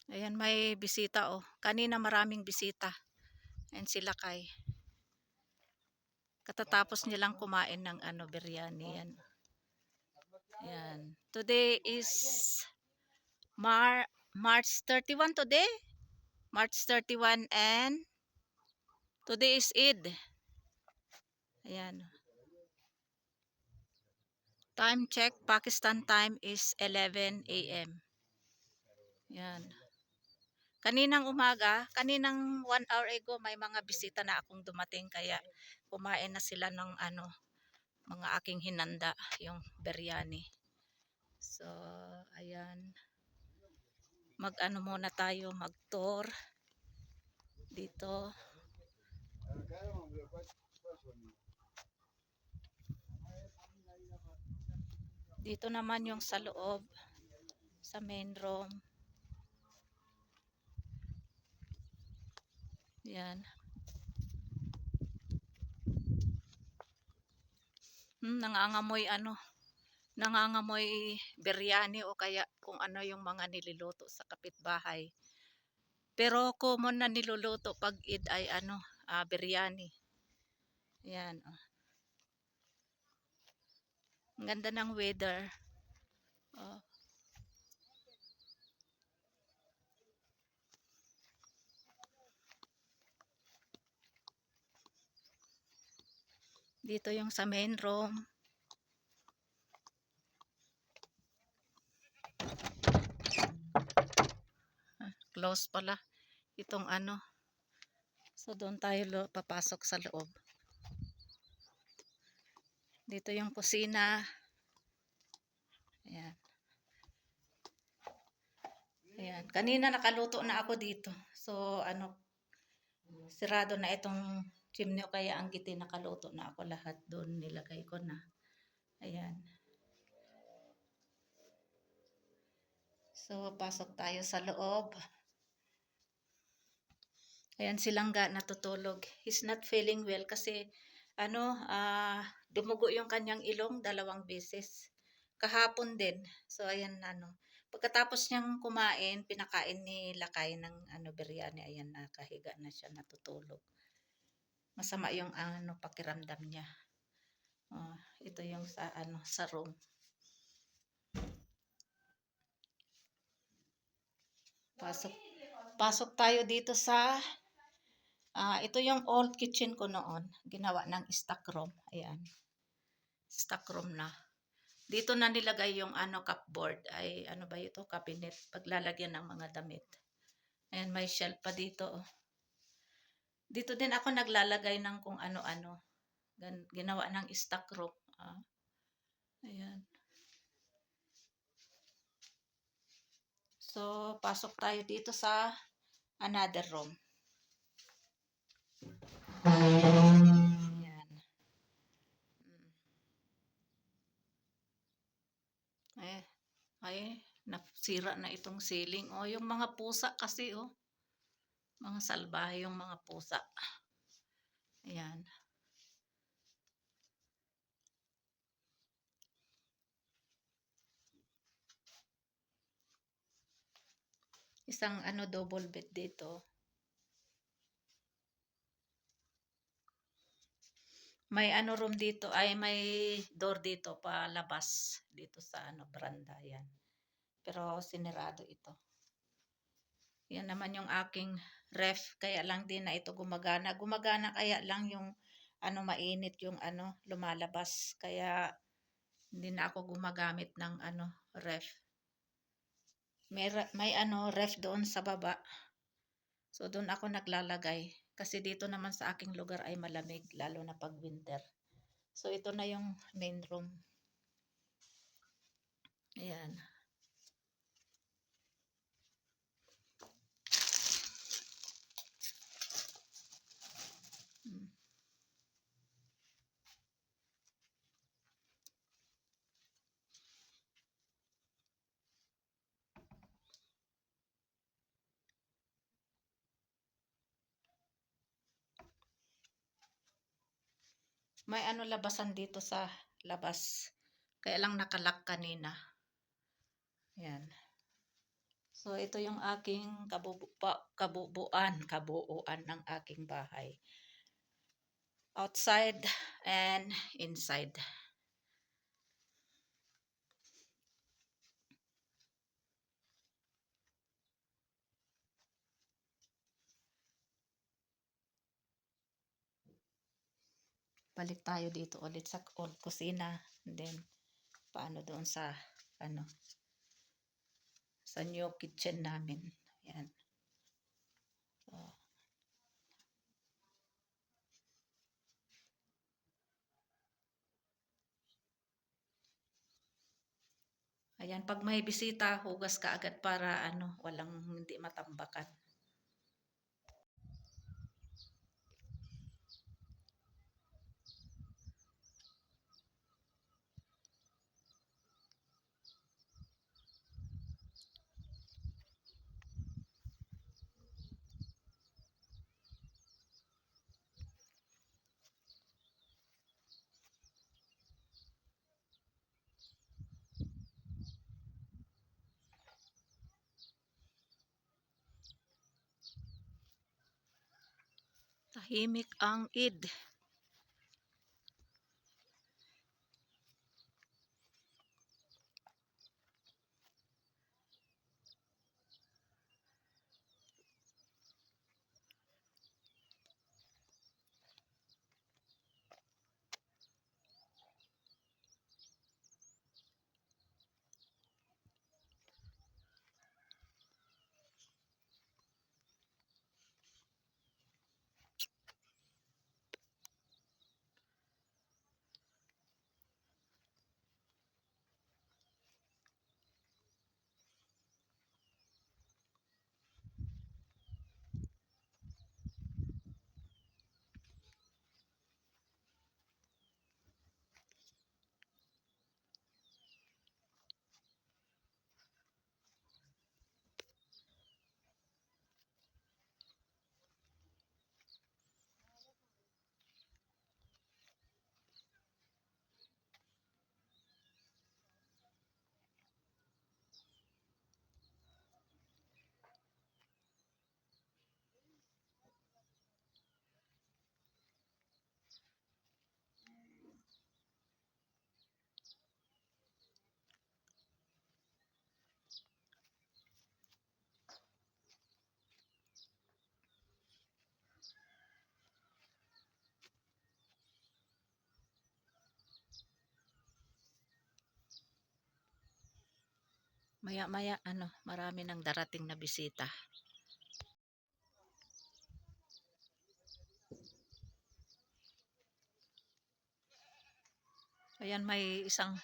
Ayan, may bisita oh. Kanina maraming bisita. Ayan sila kay. Katatapos nilang kumain ng biryani yan. Ayan. Today is March 31 today. March 31 and today is Eid. Ayan. Time check, Pakistan time is 11 a.m. Ayan. Kaninang umaga, kaninang 1 hour ago, may mga bisita na akong dumating kaya kumain na sila ng mga aking hinanda, yung biryani. So, ayan. Mag-ano muna tayo, mag-tour dito. Dito naman yung sa loob, sa main room. Yan. Nangangamoy nangangamoy biryani o kaya kung ano yung mga niluluto sa kapitbahay. Pero common na niluluto pag Eid ay biryani. Yan. Oh. Ang ganda ng weather. Oh. Dito yung sa main room. Close pala itong So doon tayo papasok sa loob. Dito yung kusina. Ayan. Ayan. Kanina nakaluto na ako dito. So sirado na itong chimney o kaya ang giti, nakaluto na ako lahat doon, nilagay ko na. Ayan. So pasok tayo sa loob. Ayan si Langga natutulog. He's not feeling well kasi dumugo yung kanyang ilong 2 beses. Kahapon din. So ayan pagkatapos niyang kumain, pinakain ni Lakay ng biryani, ayan nakahiga na siya natutulog. Masama yung pakiramdam niya. Ito yung sa room. Pasok tayo dito sa ito yung old kitchen ko noon. Ginawa ng stock room. Ayan. Stock room na. Dito na nilagay yung cupboard. Ay ano ba ito? Cabinet. Paglalagyan ng mga damit. Ayan, may shelf pa dito. Oh. Dito din ako naglalagay ng kung ano-ano. Ginawa ng stock room. Ayan. So, pasok tayo dito sa another room. Ayan. Nasira na itong ceiling. Yung mga pusa kasi, mga salbahe yung mga pusa. Ayan. Isang double bed dito. May room dito, ay may door dito palabas dito sa veranda yan. Pero sinirado ito. Yan naman yung aking ref, kaya lang din na ito gumagana. Gumagana kaya lang yung mainit yung lumalabas, kaya hindi na ako gumagamit ng ref. May ref doon sa baba. So doon ako naglalagay kasi dito naman sa aking lugar ay malamig lalo na pag winter. So ito na yung main room. Ayan. May labasan dito sa labas. Kaya lang nakalock kanina. Ayan. So, ito yung aking kabuuan ng aking bahay. Outside and inside. Balik tayo dito ulit sa old kusina. And then, paano doon sa, ano, sa new kitchen namin. Ayan. So, ayan, pag may bisita, hugas ka agad para ano, walang hindi matambakan. Tahimik ang id. Maya-maya, ano, marami nang darating na bisita. Ayan, may isang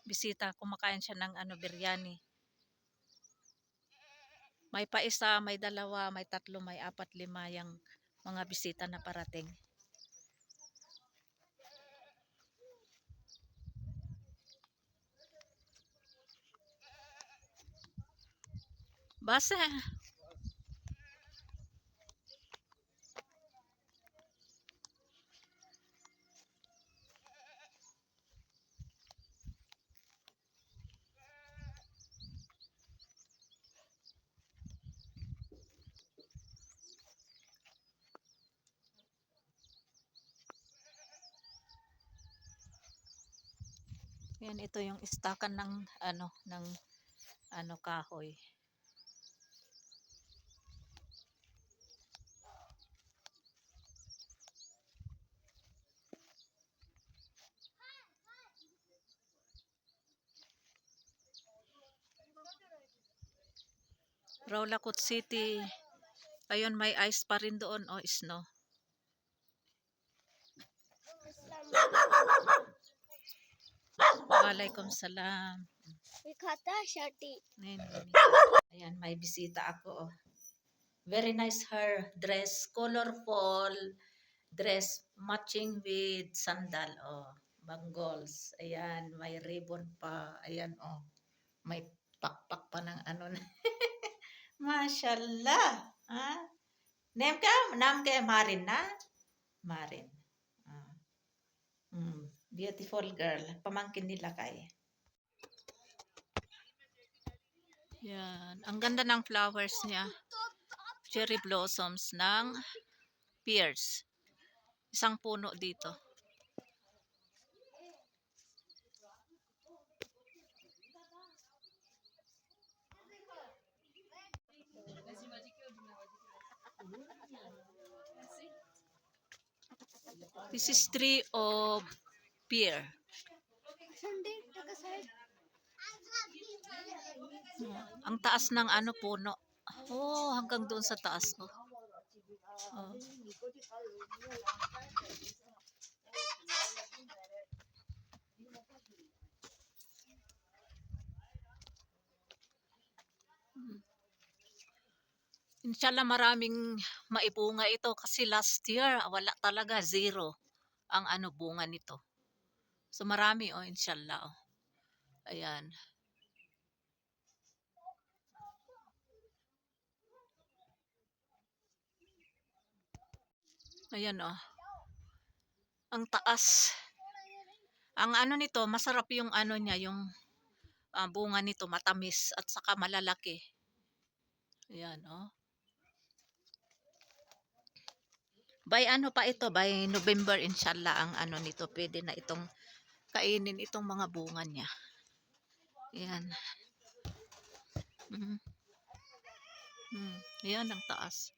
bisita. Kumakain siya ng ano, biryani. May pa isa, may dalawa, may tatlo, may apat, lima yung mga bisita na parating. Base, yan, ito yung istakan ng ano kahoy. Rawlacut City. Ayun, may ice pa rin doon o snow. Waalaikumsalam. Ikata shati. Ayan, may bisita ako. Oh. Very nice her dress, colorful dress matching with sandal. Oh, bangles. Ayan, may ribbon pa. Ayan, oh. May pakpak pa ng ano na. Mashallah. Ha? Name ka Marin na? Marin. Ah. Beautiful girl. Pamangkin nila kay. Yan. Ang ganda ng flowers niya. Cherry blossoms ng pears. Isang puno dito. This is tree of pear. Sunday, taga-side. Ang taas ng ano puno. Oh, hanggang doon sa taas. Oh. Oh. Inshallah maraming maibunga ito kasi last year wala talaga, zero ang ano bunga nito. So marami oh, inshallah oh. Ayan. Ayan oh. Ang taas. Ang ano nito, masarap yung ano niya, yung bunga nito matamis at saka malalaki. Ayan oh. By ano pa ito, by November inshallah ang ano nito, pwede na itong kainin itong mga bunga niya. Ayan. Ayan ang taas.